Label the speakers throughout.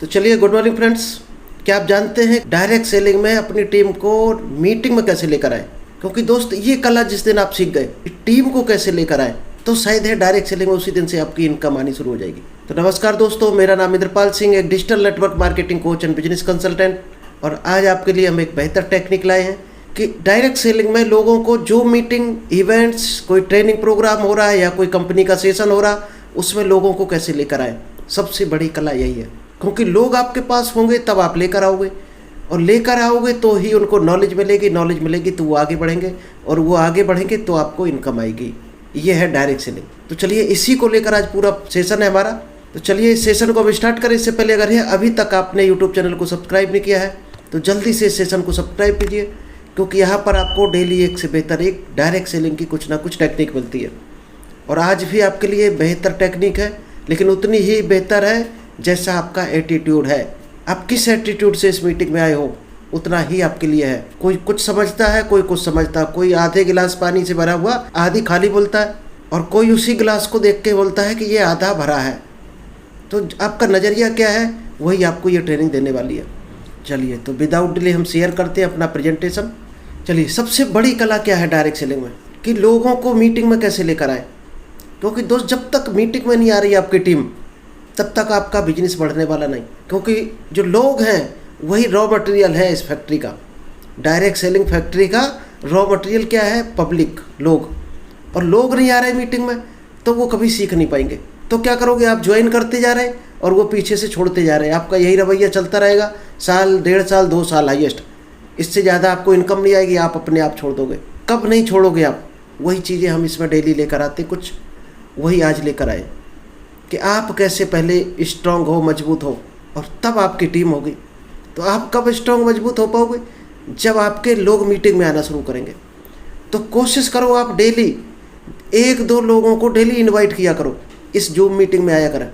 Speaker 1: तो चलिए, good morning friends. क्या आप जानते हैं डायरेक्ट सेलिंग में अपनी टीम को मीटिंग में कैसे लेकर आए? क्योंकि दोस्त, ये कला जिस दिन आप सीख गए टीम को कैसे लेकर आए, तो शायद है डायरेक्ट सेलिंग में उसी दिन से आपकी इनकम आनी शुरू हो जाएगी। तो नमस्कार दोस्तों, मेरा नाम इंद्रपाल सिंह, एक digital network marketing coach and business consultant. और आज आपके लिए हम एक बेहतर टेक्निक लाए हैं कि डायरेक्ट सेलिंग में लोगों को जो मीटिंग, इवेंट्स, कोई ट्रेनिंग प्रोग्राम हो रहा है या कोई कंपनी का सेशन हो रहा, उसमें लोगों को कैसे लेकर आए। सबसे बड़ी कला यही है, क्योंकि लोग आपके पास होंगे तब आप लेकर आओगे, और लेकर आओगे तो ही उनको नॉलेज मिलेगी तो वो आगे बढ़ेंगे, और वो आगे बढ़ेंगे तो आपको इनकम आएगी। ये है डायरेक्ट सेलिंग। तो चलिए, इसी को लेकर आज पूरा सेशन है हमारा। तो चलिए, इस सेशन को हम स्टार्ट करें। इससे पहले अगर है अभी तक आपने यूट्यूब चैनल को सब्सक्राइब नहीं किया है तो जल्दी से इस सेशन को सब्सक्राइब कीजिए, क्योंकि यहाँ पर आपको डेली एक से बेहतर एक डायरेक्ट सेलिंग की कुछ ना कुछ टेक्निक मिलती है। और आज भी आपके लिए बेहतर टेक्निक है, लेकिन उतनी ही बेहतर है जैसा आपका एटीट्यूड है। आप किस एटीट्यूड से इस मीटिंग में आए हो, उतना ही आपके लिए है। कोई कुछ समझता है, कोई कुछ समझता, कोई आधे गिलास पानी से भरा हुआ आधी खाली बोलता है, और कोई उसी गिलास को देख के बोलता है कि ये आधा भरा है। तो आपका नज़रिया क्या है, वही आपको ये ट्रेनिंग देने वाली है। चलिए, तो विदाउट डिले हम शेयर करते हैं अपना प्रेजेंटेशन। चलिए, सबसे बड़ी कला क्या है डायरेक्ट सेलिंग में, कि लोगों को मीटिंग में कैसे लेकर आए। क्योंकि दोस्त, जब तक मीटिंग में नहीं आ रही आपकी टीम, तब तक आपका बिजनेस बढ़ने वाला नहीं। क्योंकि जो लोग हैं वही रॉ मटेरियल है इस फैक्ट्री का। डायरेक्ट सेलिंग फैक्ट्री का रॉ मटेरियल क्या है? पब्लिक, लोग। और लोग नहीं आ रहे मीटिंग में तो वो कभी सीख नहीं पाएंगे। तो क्या करोगे, आप ज्वाइन करते जा रहे हैं और वो पीछे से छोड़ते जा रहे हैं। आपका यही रवैया चलता रहेगा साल, 1.5 साल, 2 साल हाईएस्ट। इससे ज़्यादा आपको इनकम नहीं आएगी, आप अपने आप छोड़ दोगे। कब नहीं छोड़ोगे आप? वही चीज़ें हम इसमें डेली लेकर आते, कुछ वही आज लेकर आए कि आप कैसे पहले स्ट्रांग हो, मजबूत हो, और तब आपकी टीम होगी। तो आप कब स्ट्रांग मजबूत हो पाओगे? जब आपके लोग मीटिंग में आना शुरू करेंगे। तो कोशिश करो आप डेली 1-2 लोगों को डेली इनवाइट किया करो, इस जूम मीटिंग में आया करें।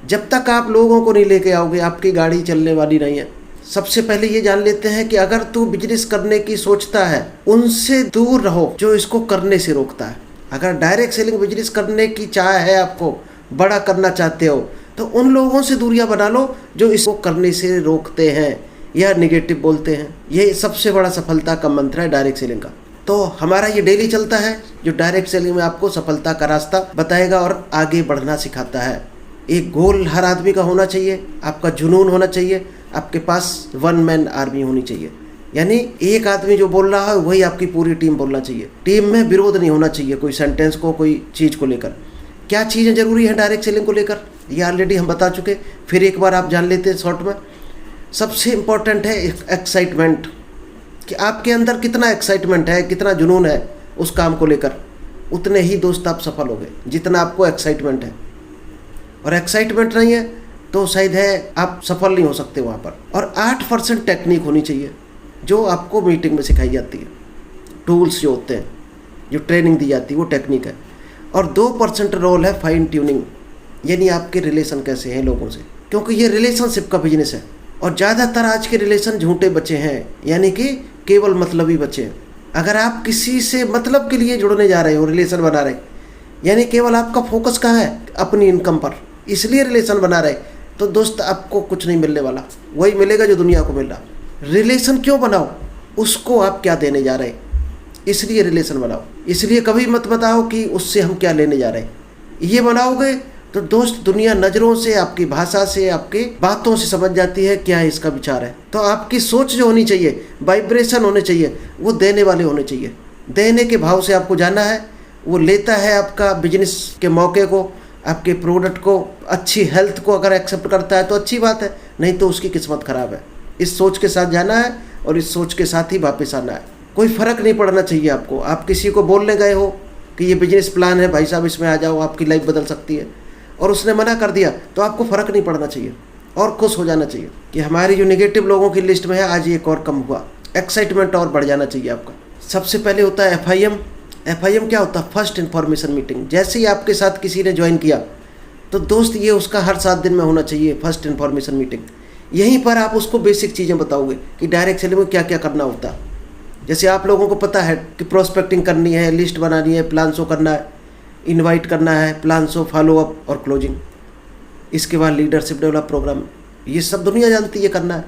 Speaker 1: जब तक आप लोगों को नहीं लेके आओगे, आपकी गाड़ी चलने वाली नहीं है। सबसे पहले ये जान लेते हैं कि अगर तू बिजनेस करने की सोचता है, उनसे दूर रहो जो इसको करने से रोकता है। अगर डायरेक्ट सेलिंग बिजनेस करने की चाह है, आपको बड़ा करना चाहते हो, तो उन लोगों से दूरियां बना लो जो इसको करने से रोकते हैं या निगेटिव बोलते हैं। ये सबसे बड़ा सफलता का मंत्र है डायरेक्ट सेलिंग का। तो हमारा ये डेली चलता है, जो डायरेक्ट सेलिंग में आपको सफलता का रास्ता बताएगा और आगे बढ़ना सिखाता है। एक गोल हर आदमी का होना चाहिए, आपका जुनून होना चाहिए, आपके पास 1 मैन आर्मी होनी चाहिए। यानी एक आदमी जो बोल रहा है वही आपकी पूरी टीम बोलना चाहिए। टीम में विरोध नहीं होना चाहिए कोई सेंटेंस को, कोई चीज़ को लेकर। क्या चीज़ें ज़रूरी हैं डायरेक्ट सेलिंग को लेकर, ये ऑलरेडी हम बता चुके, फिर एक बार आप जान लेते हैं शॉर्ट में। सबसे इम्पॉर्टेंट है एक्साइटमेंट, कि आपके अंदर कितना एक्साइटमेंट है, कितना जुनून है उस काम को लेकर। उतने ही दोस्त आप सफल होंगे जितना आपको एक्साइटमेंट है। और एक्साइटमेंट नहीं है तो शायद है आप सफल नहीं हो सकते वहाँ पर। और 8% टेक्निक होनी चाहिए जो आपको मीटिंग में सिखाई जाती है। टूल्स जो होते हैं, जो ट्रेनिंग दी जाती है, वो टेक्निक है। और 2% रोल है फाइन ट्यूनिंग, यानी आपके रिलेशन कैसे हैं लोगों से, क्योंकि ये रिलेशनशिप का बिजनेस है। और ज़्यादातर आज के रिलेशन झूठे बचे हैं, यानी कि केवल मतलबी बचे हैं। अगर आप किसी से मतलब के लिए जुड़ने जा रहे हो, रिलेशन बना रहे, यानी केवल आपका फोकस कहाँ है? अपनी इनकम पर, इसलिए रिलेशन बना रहे, तो दोस्त आपको कुछ नहीं मिलने वाला। वही मिलेगा जो दुनिया को मिल रहा। रिलेशन क्यों बनाओ? उसको आप क्या देने जा रहे हैं, इसलिए रिलेशन बनाओ। इसलिए कभी मत बताओ कि उससे हम क्या लेने जा रहे हैं। ये बनाओगे तो दोस्त, दुनिया नज़रों से, आपकी भाषा से, आपकी बातों से समझ जाती है क्या इसका विचार है। तो आपकी सोच जो होनी चाहिए, वाइब्रेशन होने चाहिए, वो देने वाले होने चाहिए। देने के भाव से आपको जाना है। वो लेता है आपका बिजनेस के मौके को, आपके प्रोडक्ट को, अच्छी हेल्थ को अगर एक्सेप्ट करता है तो अच्छी बात है, नहीं तो उसकी किस्मत ख़राब है। इस सोच के साथ जाना है और इस सोच के साथ ही वापस आना है। कोई फ़र्क नहीं पड़ना चाहिए आपको। आप किसी को बोलने गए हो कि ये बिजनेस प्लान है भाई साहब, इसमें आ जाओ, आपकी लाइफ बदल सकती है, और उसने मना कर दिया, तो आपको फ़र्क नहीं पड़ना चाहिए और खुश हो जाना चाहिए कि हमारी जो नेगेटिव लोगों की लिस्ट में है आज एक और कम हुआ। एक्साइटमेंट और बढ़ जाना चाहिए आपका। सबसे पहले होता है FIM। FIM क्या होता है? First information meeting. जैसे ही आपके साथ किसी ने ज्वाइन किया तो दोस्त, ये उसका हर 7 दिन में होना चाहिए फर्स्ट इन्फॉर्मेशन मीटिंग। यहीं पर आप उसको बेसिक चीज़ें बताओगे कि डायरेक्ट सेलिंग में क्या क्या करना होता है। जैसे आप लोगों को पता है कि प्रोस्पेक्टिंग करनी है, लिस्ट बनानी है, प्लान शो करना है, इनवाइट करना है, प्लान शो, फॉलो अप और क्लोजिंग। इसके बाद लीडरशिप डेवलप प्रोग्राम। ये सब दुनिया जानती है करना है।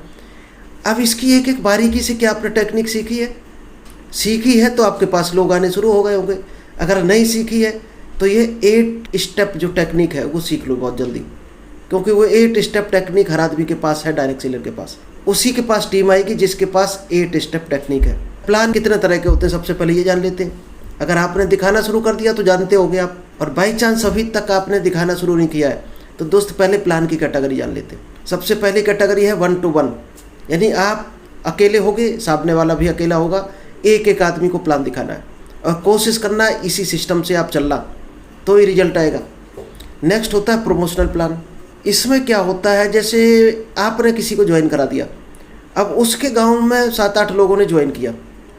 Speaker 1: अब इसकी एक एक बारीकी से क्या आपने टेक्निक सीखी है तो आपके पास लोग आने शुरू हो गए होंगे। अगर नहीं सीखी है तो ये 8 स्टेप जो टेक्निक है वो सीख लो बहुत जल्दी, क्योंकि वो 8 स्टेप टेक्निक हर आदमी के पास है, डायरेक्ट सेलर के पास। उसी के पास टीम आएगी जिसके पास 8 स्टेप टेक्निक है। प्लान कितने तरह के होते हैं सबसे पहले ये जान लेते हैं। अगर आपने दिखाना शुरू कर दिया तो जानते होंगे आप, और बाई चांस अभी तक आपने दिखाना शुरू नहीं किया है तो दोस्त पहले प्लान की कैटेगरी जान लेते हैं। सबसे पहली कैटेगरी है 1 to 1, यानी आप अकेले होगे, सामने वाला भी अकेला होगा, एक एक आदमी को प्लान दिखाना है और कोशिश करना है इसी सिस्टम से आप चलना तो ही रिजल्ट आएगा। नेक्स्ट होता है प्रमोशनल प्लान। इसमें क्या होता है, जैसे आपने किसी को ज्वाइन करा दिया, अब उसके गांव में 7-8 लोगों ने ज्वाइन किया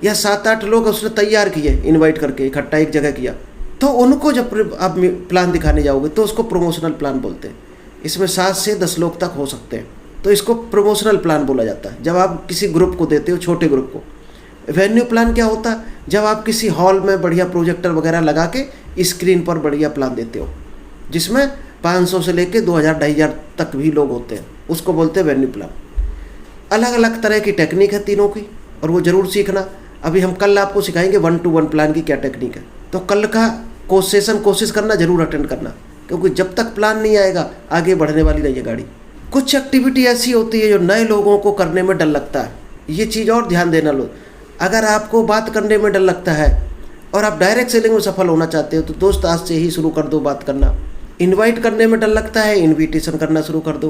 Speaker 1: या 7-8 लोग उसने तैयार किए, इनवाइट करके इकट्ठा एक जगह किया, तो उनको जब आप प्लान दिखाने जाओगे तो उसको प्रमोशनल प्लान बोलते हैं। इसमें 7 से 10 लोग तक हो सकते हैं, तो इसको प्रमोशनल प्लान बोला जाता है जब आप किसी ग्रुप को देते हो, छोटे ग्रुप को। वेन्यू प्लान क्या होता है, जब आप किसी हॉल में बढ़िया प्रोजेक्टर वगैरह लगा के स्क्रीन पर बढ़िया प्लान देते हो जिसमें 500 से लेके 2000-2500 तक भी लोग होते हैं, उसको बोलते हैं वेन्यू प्लान। अलग अलग तरह की टेक्निक है तीनों की, और वो ज़रूर सीखना। अभी हम कल आपको सिखाएंगे 1 to 1 प्लान की क्या टेक्निक है, तो कल का सेशन कोशिश करना ज़रूर अटेंड करना, क्योंकि जब तक प्लान नहीं आएगा आगे बढ़ने वाली नहीं है गाड़ी। कुछ एक्टिविटी ऐसी होती है जो नए लोगों को करने में डर लगता है, ये चीज़ और ध्यान देना लो। अगर आपको बात करने में डर लगता है और आप डायरेक्ट सेलिंग में सफल होना चाहते हो तो दोस्त आज से ही शुरू कर दो बात करना। इनवाइट करने में डर लगता है, इनविटेशन करना शुरू कर दो।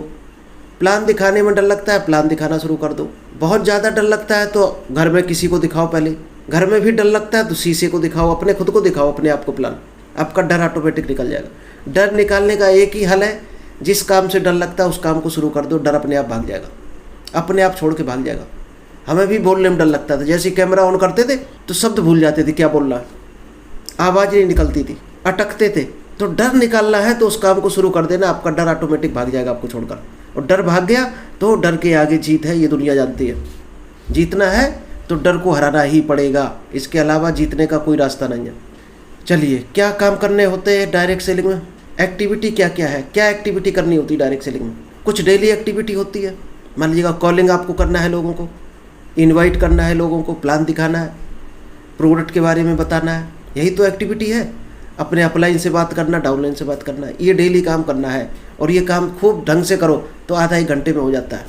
Speaker 1: प्लान दिखाने में डर लगता है, प्लान दिखाना शुरू कर दो। बहुत ज़्यादा डर लगता है तो घर में किसी को दिखाओ, पहले घर में भी डर लगता है तो शीशे को दिखाओ, अपने खुद को दिखाओ, अपने आप को प्लान, आपका डर ऑटोमेटिक निकल जाएगा। डर निकालने का एक ही हल है, जिस काम से डर लगता है उस काम को शुरू कर दो, डर अपने आप भाग जाएगा, अपने आप छोड़ के भाग जाएगा। हमें भी बोलने में डर लगता था, जैसे कैमरा ऑन करते थे तो शब्द भूल जाते थे क्या बोल रहा है, आवाज़ नहीं निकलती थी, अटकते थे। तो डर निकालना है तो उस काम को शुरू कर देना, आपका डर ऑटोमेटिक भाग जाएगा आपको छोड़कर। और डर भाग गया तो डर के आगे जीत है, ये दुनिया जानती है। जीतना है तो डर को हराना ही पड़ेगा, इसके अलावा जीतने का कोई रास्ता नहीं है। चलिए, क्या काम करने होते हैं डायरेक्ट सेलिंग में, एक्टिविटी क्या क्या है, क्या एक्टिविटी करनी होती है डायरेक्ट सेलिंग में। कुछ डेली एक्टिविटी होती है, मान लीजिएगा कॉलिंग आपको करना है लोगों को, इनवाइट करना है लोगों को, प्लान दिखाना है, प्रोडक्ट के बारे में बताना है, यही तो एक्टिविटी है। अपने अपलाइन से बात करना, डाउनलाइन से बात करना, ये डेली काम करना है। और ये काम खूब ढंग से करो तो आधा 1 घंटे में हो जाता है,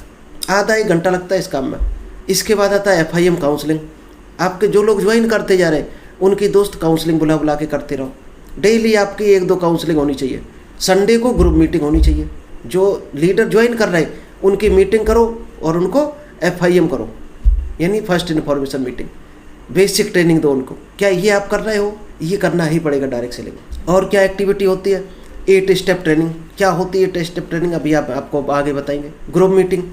Speaker 1: आधा 1 घंटा लगता है इस काम में। इसके बाद आता है FIM काउंसलिंग। आपके जो लोग ज्वाइन करते जा रहे हैं उनकी दोस्त काउंसलिंग बुला बुला के करते रहो। डेली आपकी 1-2 काउंसलिंग होनी चाहिए। संडे को ग्रुप मीटिंग होनी चाहिए, जो लीडर ज्वाइन कर रहे हैं उनकी मीटिंग करो और उनको FIM करो, यानी first information meeting, basic training दो उनको। क्या ये आप कर रहे हो, ये करना ही पड़ेगा डायरेक्ट सेलिंग। और क्या एक्टिविटी होती है, 8 स्टेप ट्रेनिंग। क्या होती है 8 स्टेप ट्रेनिंग, अभी आपको आगे बताएंगे। ग्रुप मीटिंग,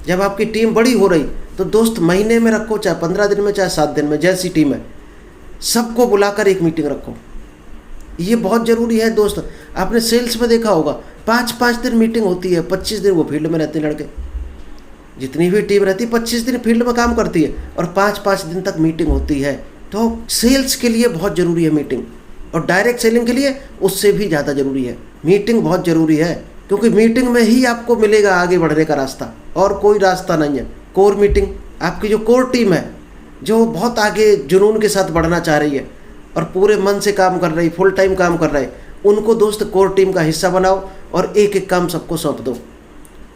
Speaker 1: जब आपकी टीम बड़ी हो रही तो दोस्त महीने में रखो, चाहे 15 दिन में, चाहे 7 दिन में, जैसी टीम है सबको बुलाकर एक मीटिंग रखो। ये बहुत ज़रूरी है दोस्त। आपने सेल्स में देखा होगा 5-5 दिन मीटिंग होती है, 25 दिन वो फील्ड में रहते हैं लड़के। जितनी भी टीम रहती है 25 दिन फील्ड में काम करती है और 5-5 दिन तक मीटिंग होती है। तो सेल्स के लिए बहुत ज़रूरी है मीटिंग, और डायरेक्ट सेलिंग के लिए उससे भी ज़्यादा ज़रूरी है। मीटिंग बहुत ज़रूरी है, क्योंकि मीटिंग में ही आपको मिलेगा आगे बढ़ने का रास्ता, और कोई रास्ता नहीं है। कोर मीटिंग, आपकी जो कोर टीम है जो बहुत आगे जुनून के साथ बढ़ना चाह रही है और पूरे मन से काम कर रही, फुल टाइम काम कर रहे, उनको दोस्त कोर टीम का हिस्सा बनाओ और एक एक काम सबको सौंप दो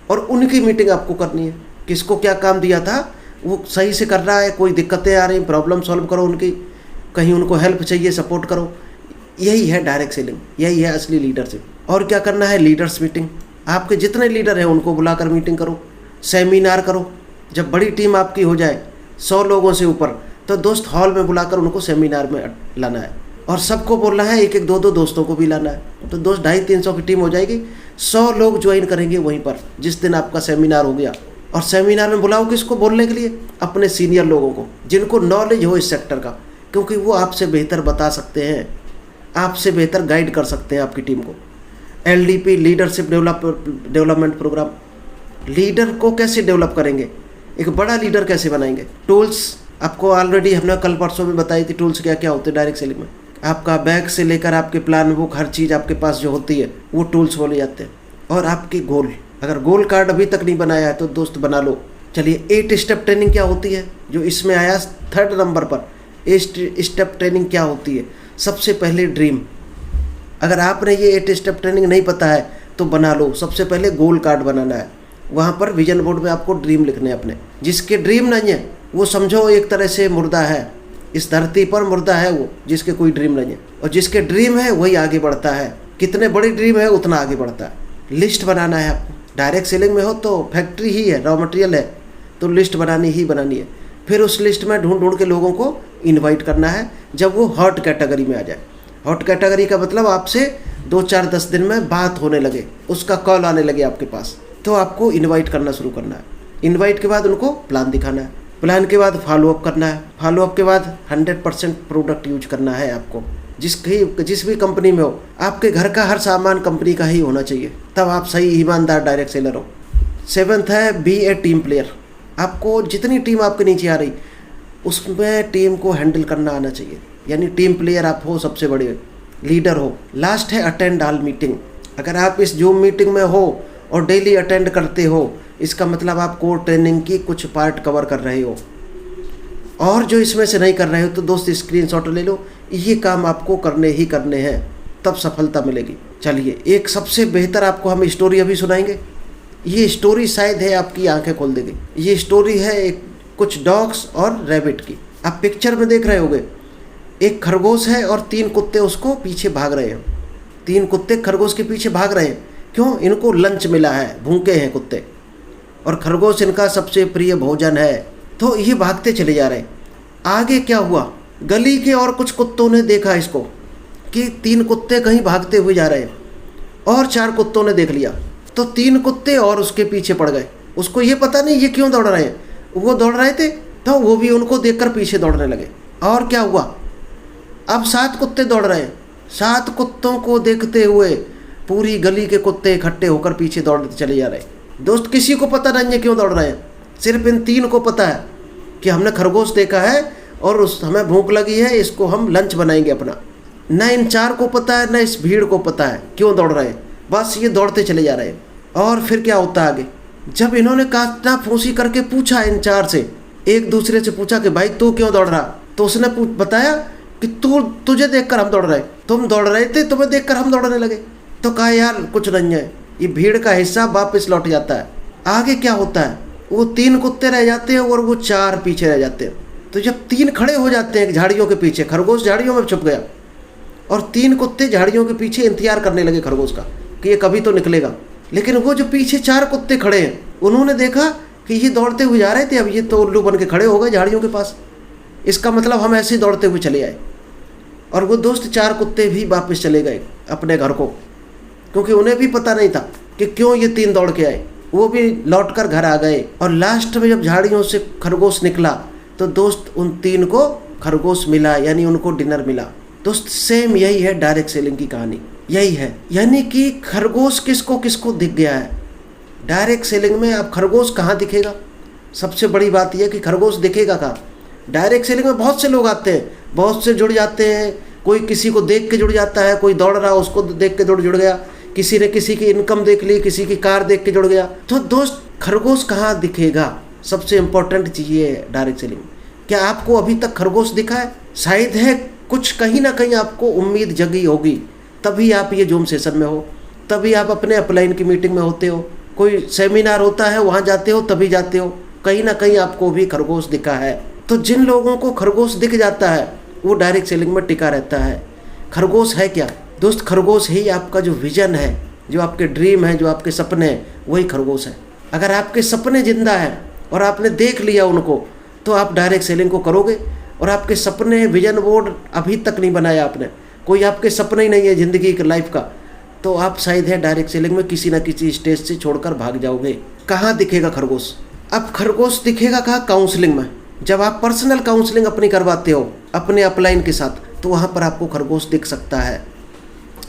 Speaker 1: और उनकी मीटिंग आपको करनी है। किसको क्या काम दिया था वो सही से कर रहा है, कोई दिक्कतें आ रही, प्रॉब्लम सॉल्व करो उनकी, कहीं उनको हेल्प चाहिए सपोर्ट करो। यही है डायरेक्ट सेलिंग, यही है असली लीडरशिप। और क्या करना है, लीडर्स मीटिंग। आपके जितने लीडर हैं उनको बुलाकर मीटिंग करो, सेमिनार करो। जब बड़ी टीम आपकी हो जाए 100 लोगों से ऊपर, तो दोस्त हॉल में बुलाकर उनको सेमिनार में लाना है और सबको बोलना है, 1-1, 2-2 दोस्तों को भी लाना है। तो दोस्त 250-300 की टीम हो जाएगी, 100 लोग ज्वाइन करेंगे वहीं पर जिस दिन आपका सेमिनार हो गया। और सेमिनार में बुलाओ किसको बोलने के लिए, अपने सीनियर लोगों को जिनको नॉलेज हो इस सेक्टर का, क्योंकि वो आपसे बेहतर बता सकते हैं, आपसे बेहतर गाइड कर सकते हैं आपकी टीम को। LDP, leadership development programme, leader को कैसे डेवलप करेंगे, एक बड़ा लीडर कैसे बनाएंगे। टूल्स आपको ऑलरेडी हमने कल परसों में बताई थी, टूल्स क्या क्या होते हैं डायरेक्ट सेलिंग में। आपका बैग से लेकर आपके प्लान बुक, हर चीज़ आपके पास जो होती है वो टूल्स बोले जाते हैं। और आपके गोल, अगर गोल कार्ड अभी तक नहीं बनाया है तो दोस्त बना लो। चलिए 8 स्टेप ट्रेनिंग क्या होती है, जो इसमें आया 3rd नंबर पर। 8 स्टेप ट्रेनिंग क्या होती है? सबसे पहले ड्रीम। अगर आपने ये 8 स्टेप ट्रेनिंग नहीं पता है तो बना लो। सबसे पहले गोल कार्ड बनाना है, वहाँ पर विजन बोर्ड में आपको ड्रीम लिखने हैं अपने। जिसके ड्रीम नहीं है वो समझो एक तरह से मुर्दा है, इस धरती पर मुर्दा है वो, जिसके कोई ड्रीम नहीं है। और जिसके ड्रीम है वही आगे बढ़ता है। कितने बड़ी ड्रीम है उतना आगे बढ़ता है। लिस्ट बनाना है आपको। डायरेक्ट सेलिंग में हो तो फैक्ट्री ही है, रॉ मटेरियल है, तो लिस्ट बनानी ही बनानी है। फिर उस लिस्ट में ढूंढ ढूंढ के लोगों को इनवाइट करना है जब वो हॉट कैटेगरी में आ जाए। हॉट कैटेगरी का मतलब आपसे 2-4-10 दिन में बात होने लगे, उसका कॉल आने लगे आपके पास, तो आपको इनवाइट करना शुरू करना है। इनवाइट के बाद उनको प्लान दिखाना है, प्लान के बाद फॉलोअप करना है, फॉलोअप के बाद 100% प्रोडक्ट यूज करना है आपको। जिस भी कंपनी में हो, आपके घर का हर सामान कंपनी का ही होना चाहिए, तब आप सही ईमानदार डायरेक्ट सेलर हो। 7th है बी ए टीम प्लेयर। आपको जितनी टीम आपके नीचे आ रही उसमें टीम को हैंडल करना आना चाहिए, यानी टीम प्लेयर आप हो, सबसे बड़े लीडर हो। लास्ट है अटेंड ऑल मीटिंग। अगर आप इस जूम मीटिंग में हो और डेली अटेंड करते हो, इसका मतलब आप कोर ट्रेनिंग की कुछ पार्ट कवर कर रहे हो। और जो इसमें से नहीं कर रहे हो तो दोस्त स्क्रीनशॉट ले लो। ये काम आपको करने ही करने हैं, तब सफलता मिलेगी। चलिए एक सबसे बेहतर आपको हम स्टोरी अभी सुनाएंगे। ये स्टोरी शायद है आपकी आंखें खोल देगी। ये स्टोरी है एक कुछ डॉग्स और रैबिट की। आप पिक्चर में देख रहे होगे, एक खरगोश है और 3 कुत्ते उसको पीछे भाग रहे हैं। 3 कुत्ते खरगोश के पीछे भाग रहे हैं। क्यों? इनको लंच मिला है, भूखे हैं कुत्ते, और खरगोश इनका सबसे प्रिय भोजन है। तो ये भागते चले जा रहे हैं। आगे क्या हुआ, गली के और कुछ कुत्तों ने देखा इसको कि 3 कुत्ते कहीं भागते हुए जा रहे हैं, और 4 कुत्तों ने देख लिया, तो 3 कुत्ते और उसके पीछे पड़ गए। उसको ये पता नहीं ये क्यों दौड़ रहे हैं, वो दौड़ रहे थे तो वो भी उनको देखकर पीछे दौड़ने लगे। और क्या हुआ, अब 7 कुत्ते दौड़ रहे हैं। 7 कुत्तों को देखते हुए पूरी गली के कुत्ते इकट्ठे होकर पीछे दौड़ते चले जा रहे हैं। दोस्त किसी को पता नहीं है क्यों दौड़ रहे हैं, सिर्फ इन 3 को पता है कि हमने खरगोश देखा है और हमें भूख लगी है, इसको हम लंच बनाएंगे अपना। न इन 4 को पता है, न इस भीड़ को पता है क्यों दौड़ रहे हैं, बस ये दौड़ते चले जा रहे हैं। और फिर क्या होता है आगे, जब इन्होंने काटना फूंसी करके पूछा इन 4 से, एक दूसरे से पूछा कि भाई तू क्यों दौड़ रहा, तो उसने बताया कि तुझे देखकर हम दौड़ रहे, तुम दौड़ रहे थे, तुम्हें देखकर हम दौड़ने लगे। तो कहा यार कुछ नहीं है, ये भीड़ का हिस्सा वापस लौट जाता है। आगे क्या होता है, वो 3 कुत्ते रह जाते हैं और वो 4 पीछे रह जाते हैं। तो जब 3 खड़े हो जाते हैं झाड़ियों के पीछे, खरगोश झाड़ियों में छुप गया और 3 कुत्ते झाड़ियों के पीछे इंतजार करने लगे खरगोश का कि ये कभी तो निकलेगा। लेकिन वो जो पीछे 4 कुत्ते खड़े हैं, उन्होंने देखा कि ये दौड़ते हुए जा रहे थे, अब ये तो उल्लू बन के खड़े हो गए झाड़ियों के पास, इसका मतलब हम ऐसे ही दौड़ते हुए चले आए। और वो दोस्त 4 कुत्ते भी वापस चले गए अपने घर को, क्योंकि उन्हें भी पता नहीं था कि क्यों ये 3 दौड़ के आए। वो भी लौटकर घर आ गए। और लास्ट में जब झाड़ियों से खरगोश निकला तो दोस्त उन 3 को खरगोश मिला, यानी उनको डिनर मिला। दोस्त सेम यही है डायरेक्ट सेलिंग की कहानी, यही है, यानी कि खरगोश किसको किसको दिख गया है। डायरेक्ट सेलिंग में अब खरगोश कहाँ दिखेगा, सबसे बड़ी बात यह कि खरगोश दिखेगा कहाँ। डायरेक्ट सेलिंग में बहुत से लोग आते हैं, बहुत से जुड़ जाते हैं, कोई किसी को देख के जुड़ जाता है, कोई दौड़ रहा उसको देख के जुड़ गया, किसी ने किसी की इनकम देख ली, किसी की कार देख के जुड़ गया। तो दोस्त खरगोश कहाँ दिखेगा, सबसे इम्पोर्टेंट चीज़ ये है डायरेक्ट सेलिंग। क्या आपको अभी तक खरगोश दिखा है? शायद है कुछ कहीं ना कहीं आपको उम्मीद जगी होगी, तभी आप ये जूम सेशन में हो, तभी आप अपने अपलाइन की मीटिंग में होते हो, कोई सेमिनार होता है वहाँ जाते हो, तभी जाते हो, कहीं ना कहीं आपको भी खरगोश दिखा है। तो जिन लोगों को खरगोश दिख जाता है वो डायरेक्ट सेलिंग में टिका रहता है। खरगोश है क्या दोस्त? खरगोश ही आपका जो विजन है, जो आपके ड्रीम है, जो आपके सपने हैं, वही खरगोश है। अगर आपके सपने जिंदा हैं और आपने देख लिया उनको, तो आप डायरेक्ट सेलिंग को करोगे। और आपके सपने, विजन बोर्ड अभी तक नहीं बनाया आपने, कोई आपके सपने ही नहीं है ज़िंदगी के लाइफ का, तो आप शायद है डायरेक्ट सेलिंग में किसी ना किसी स्टेज से छोड़कर भाग जाओगे। कहाँ दिखेगा खरगोश? अब खरगोश दिखेगा कहाँ? काउंसलिंग में। जब आप पर्सनल काउंसलिंग अपनी करवाते हो अपने अपलाइन के साथ, तो वहाँ पर आपको खरगोश दिख सकता है।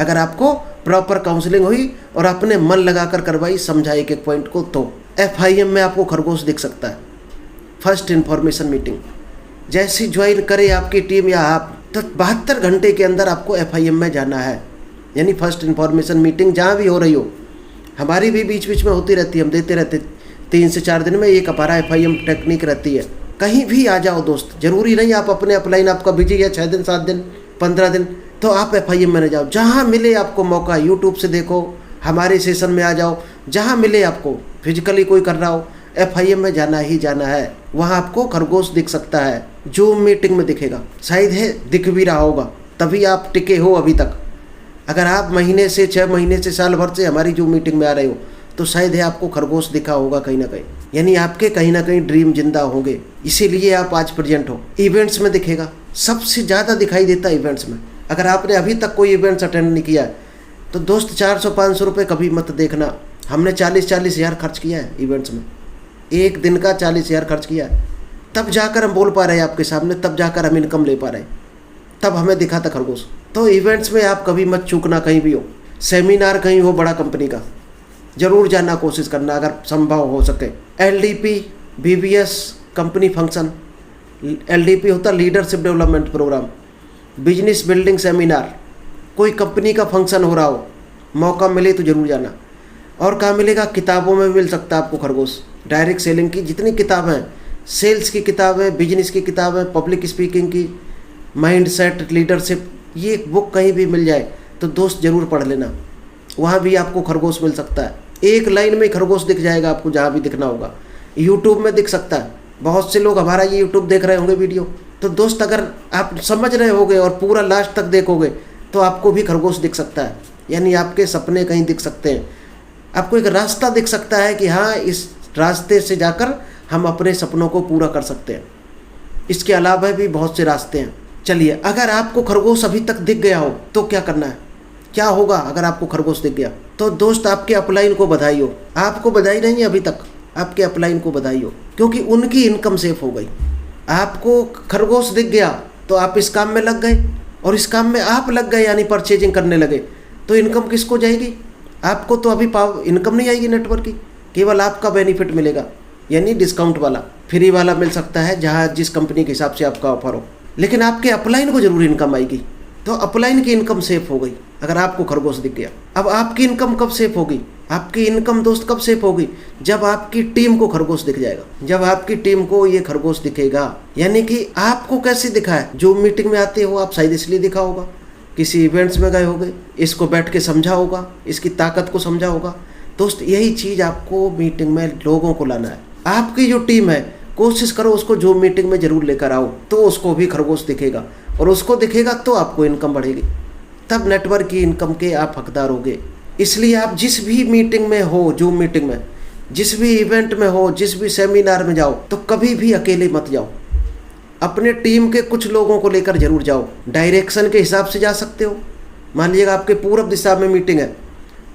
Speaker 1: अगर आपको प्रॉपर काउंसलिंग हुई और आपने मन लगाकर करवाई, समझा एक एक पॉइंट को, तो FIM में आपको खरगोश दिख सकता है। फर्स्ट इन्फॉर्मेशन मीटिंग जैसी ज्वाइन करे आपकी टीम या आप, तो 72 घंटे के अंदर आपको FIM में जाना है, यानी फर्स्ट इन्फॉर्मेशन मीटिंग जहाँ भी हो रही हो, हमारी भी बीच बीच में होती रहती है, हम देते रहते 3 से 4 दिन में एक हमारा FIM टेक्निक रहती है। कहीं भी आ जाओ दोस्त, जरूरी नहीं आप अपने अपलाइन आपका बिजी है 6 दिन 7 दिन 15 दिन, तो आप FIM में न जाओ। जहाँ मिले आपको मौका, यूट्यूब से देखो, हमारे सेशन में आ जाओ, जहाँ मिले आपको, फिजिकली कोई कर रहा हो, FIM में जाना ही जाना है। वहाँ आपको खरगोश दिख सकता है, जूम मीटिंग में दिखेगा, शायद है दिख भी रहा होगा, तभी आप टिके हो अभी तक। अगर आप महीने से 6 महीने से साल भर से हमारी जूम मीटिंग में आ रहे हो, तो शायद है आपको खरगोश दिखा होगा कहीं ना कहीं, यानी आपके कहीं ना कहीं ड्रीम जिंदा होंगे, इसीलिए आप आज प्रेजेंट हो। इवेंट्स में दिखेगा, सबसे ज़्यादा दिखाई देता है इवेंट्स में। अगर आपने अभी तक कोई इवेंट्स अटेंड नहीं किया है तो दोस्त 400-500 रुपये कभी मत देखना। हमने 40-40 हज़ार खर्च किया है इवेंट्स में, एक दिन का 40 हज़ार खर्च किया है, तब जाकर हम बोल पा रहे हैं आपके सामने, तब जाकर हम इनकम ले पा रहे हैं, तब हमें दिखा था खरगोश। तो इवेंट्स में आप कभी मत चूकना, कहीं भी हो, सेमिनार कहीं हो बड़ा कंपनी का, ज़रूर जाना कोशिश करना अगर संभव हो सके। LDP BBS company function, LDP होता leadership development programme, business building seminar, कोई कंपनी का फंक्शन हो रहा हो, मौका मिले तो ज़रूर जाना। और कहाँ मिलेगा? किताबों में मिल सकता है आपको खरगोश। डायरेक्ट सेलिंग की जितनी किताबें हैं, सेल्स की किताबें, बिजनेस की किताबें, पब्लिक स्पीकिंग की, माइंड सेट, लीडरशिप, ये बुक कहीं भी मिल जाए तो दोस्त ज़रूर पढ़ लेना, वहाँ भी आपको खरगोश मिल सकता है। एक लाइन में खरगोश दिख जाएगा आपको जहाँ भी दिखना होगा। यूट्यूब में दिख सकता है, बहुत से लोग हमारा ये यूट्यूब देख रहे होंगे वीडियो, तो दोस्त अगर आप समझ रहे होगे और पूरा लास्ट तक देखोगे तो आपको भी खरगोश दिख सकता है, यानी आपके सपने कहीं दिख सकते हैं, आपको एक रास्ता दिख सकता है कि हाँ इस रास्ते से जाकर हम अपने सपनों को पूरा कर सकते हैं। इसके अलावा भी बहुत से रास्ते हैं। चलिए, अगर आपको खरगोश अभी तक दिख गया हो तो क्या करना है, क्या होगा अगर आपको खरगोश दिख गया? तो दोस्त आपके अपलाइन को बधाई हो, आपको बधाई नहीं है अभी तक, आपके अपलाइन को बधाई हो, क्योंकि उनकी इनकम सेफ हो गई। आपको खरगोश दिख गया तो आप इस काम में लग गए, और इस काम में आप लग गए यानी परचेजिंग करने लगे, तो इनकम किसको जाएगी? आपको तो अभी इनकम नहीं आएगी नेटवर्क की, केवल आपका बेनिफिट मिलेगा, यानी डिस्काउंट वाला, फ्री वाला मिल सकता है जहाँ जिस कंपनी के हिसाब से आपका ऑफर हो, लेकिन आपके अपलाइन को जरूर इनकम आएगी। तो अपलाइन की इनकम सेफ हो गई अगर आपको खरगोश दिख गया। अब आपकी इनकम कब सेफ होगी? आपकी इनकम दोस्त कब सेफ होगी? जब आपकी टीम को खरगोश दिख जाएगा, जब आपकी टीम को ये खरगोश दिखेगा। यानी कि आपको कैसे दिखा है? जो मीटिंग में आते हो आप शायद इसलिए दिखा होगा, किसी इवेंट्स में गए होगे, इसको बैठ के समझा होगा, इसकी ताकत को समझा होगा। दोस्त यही चीज़ आपको मीटिंग में लोगों को लाना है। आपकी जो टीम है कोशिश करो उसको जो मीटिंग में ज़रूर लेकर आओ, तो उसको भी खरगोश दिखेगा, और उसको दिखेगा तो आपको इनकम बढ़ेगी, तब नेटवर्क की इनकम के आप हकदार होगे। इसलिए आप जिस भी मीटिंग में हो, जूम मीटिंग में, जिस भी इवेंट में हो, जिस भी सेमिनार में जाओ, तो कभी भी अकेले मत जाओ, अपने टीम के कुछ लोगों को लेकर जरूर जाओ। डायरेक्शन के हिसाब से जा सकते हो। मान लीजिएगा आपके पूरब दिशा में मीटिंग है,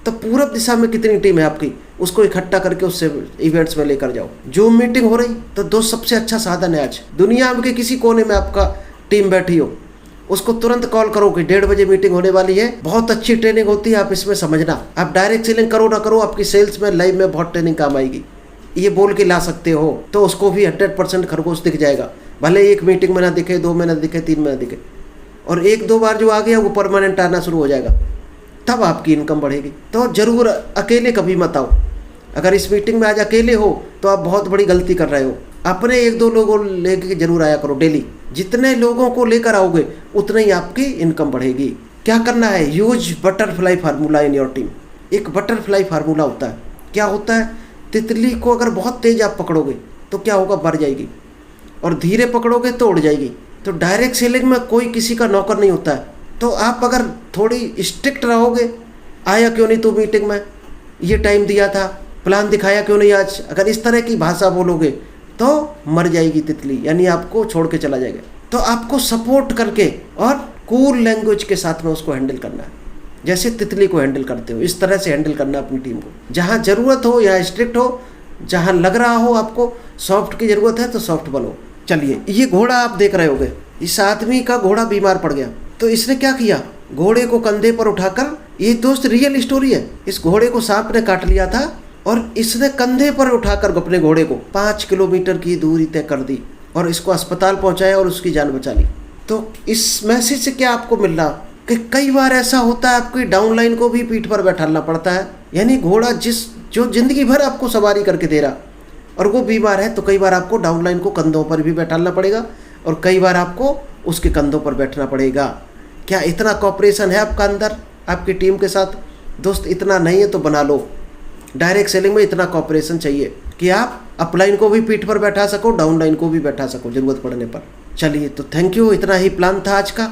Speaker 1: तो पूरब दिशा में कितनी टीम है आपकी, उसको इकट्ठा करके उससे इवेंट्स में लेकर जाओ। जूम मीटिंग हो रही तो दोस्त सबसे अच्छा साधन है। आज दुनिया के किसी कोने में आपका टीम बैठी हो, उसको तुरंत कॉल करो कि 1:30 बजे मीटिंग होने वाली है, बहुत अच्छी ट्रेनिंग होती है, आप इसमें समझना। आप डायरेक्ट सेलिंग करो ना करो, आपकी सेल्स में लाइव में बहुत ट्रेनिंग काम आएगी, ये बोल के ला सकते हो, तो उसको भी 100% खरगोश दिख जाएगा। भले एक मीटिंग में ना दिखे, 2 में ना दिखे, 3 में ना दिखे, और 1-2 बार जो आ गया वो परमानेंट आना शुरू हो जाएगा, तब आपकी इनकम बढ़ेगी। तो जरूर अकेले कभी मत आओ। अगर इस मीटिंग में आज अकेले हो तो आप बहुत बड़ी गलती कर रहे हो। अपने 1-2 लोगों लेके जरूर आया करो डेली। जितने लोगों को लेकर आओगे उतने ही आपकी इनकम बढ़ेगी। क्या करना है? Use butterfly formula in your team. एक बटरफ्लाई फार्मूला होता है। क्या होता है? तितली को अगर बहुत तेज आप पकड़ोगे तो क्या होगा? बढ़ जाएगी, और धीरे पकड़ोगे तो उड़ जाएगी। तो डायरेक्ट सेलिंग में कोई किसी का नौकर नहीं होता है। तो आप अगर थोड़ी स्ट्रिक्ट रहोगे, आया क्यों नहीं तू मीटिंग में, ये टाइम दिया था, प्लान दिखाया क्यों नहीं आज, अगर इस तरह की भाषा बोलोगे तो मर जाएगी तितली, यानी आपको छोड़ के चला जाएगा। तो आपको सपोर्ट करके और कूल लैंग्वेज के साथ में उसको हैंडल करना है, जैसे तितली को हैंडल करते हो, इस तरह से हैंडल करना अपनी टीम को। जहाँ ज़रूरत हो यहाँ स्ट्रिक्ट हो, जहाँ लग रहा हो आपको सॉफ्ट की ज़रूरत है तो सॉफ्ट बनो। चलिए, ये घोड़ा आप देख रहे होगे, इस आदमी का घोड़ा बीमार पड़ गया, तो इसने क्या किया? घोड़े को कंधे पर उठाकर, ये दोस्त रियल स्टोरी है, इस घोड़े को सांप ने काट लिया था और इसने कंधे पर उठाकर अपने घोड़े को 5 किलोमीटर की दूरी तय कर दी और इसको अस्पताल पहुंचाया और उसकी जान बचा ली। तो इस मैसेज से क्या आपको मिल रहा? कि कई बार ऐसा होता है आपकी डाउनलाइन को भी पीठ पर बैठाना पड़ता है, यानी घोड़ा जो जिंदगी भर आपको सवारी करके दे रहा और वो बीमार है, तो कई बार आपको डाउनलाइन को कंधों पर भी बैठाना पड़ेगा और कई बार आपको उसके कंधों पर बैठना पड़ेगा। क्या इतना कॉपरेशन है आपका अंदर आपकी टीम के साथ? दोस्त इतना नहीं है तो बना लो। डायरेक्ट सेलिंग में इतना कॉपरेशन चाहिए कि आप अपलाइन को भी पीठ पर बैठा सको, डाउनलाइन को भी बैठा सको ज़रूरत पड़ने पर। चलिए, तो थैंक यू, इतना ही प्लान था आज का।